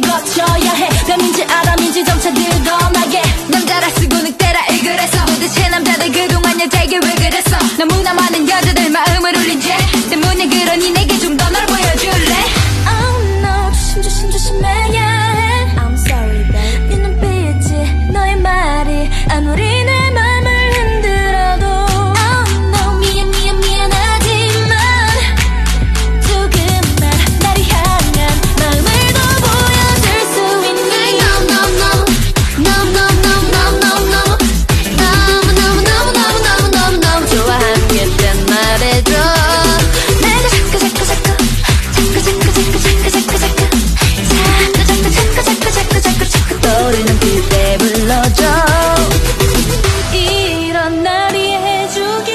거쳐야 해. 뱀인지 아람인지 점차 드러나게. 남자라 쓰고 늑대라 일그랬어. 도대체 남자들 그동안 여자에게 왜 그랬어. 너무나 많은 여자들 마음을 울린 죄 때문에 그러니 내게 좀 더 널 보여줄래. Oh no, 조심 조심해야 해. I'm sorry babe. 네 눈빛이 너의 말이 아무리 내 맘을 흔들어도 Oh no, 미안하지만 조금만 나를 향한 마음을 더 보여줄 수 있니. No 너무 좋아하겠단 말해줘. 내가 자꾸 떠오르는 그때 불러줘. 이런 날이 해주길.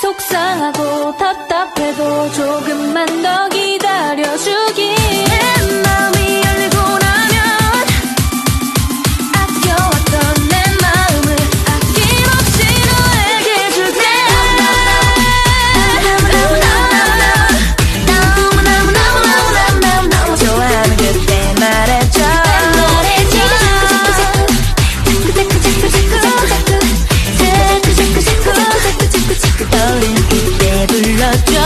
속상하고 답답해도 조금만 더 기다려주길. 내 마음이 열리고 나면 아껴왔던 내 마음을 아낌없이 너에게 줄게. 너무 좋아하는 그때 말해줘. 자꾸 떠오르는 그때 불러줘.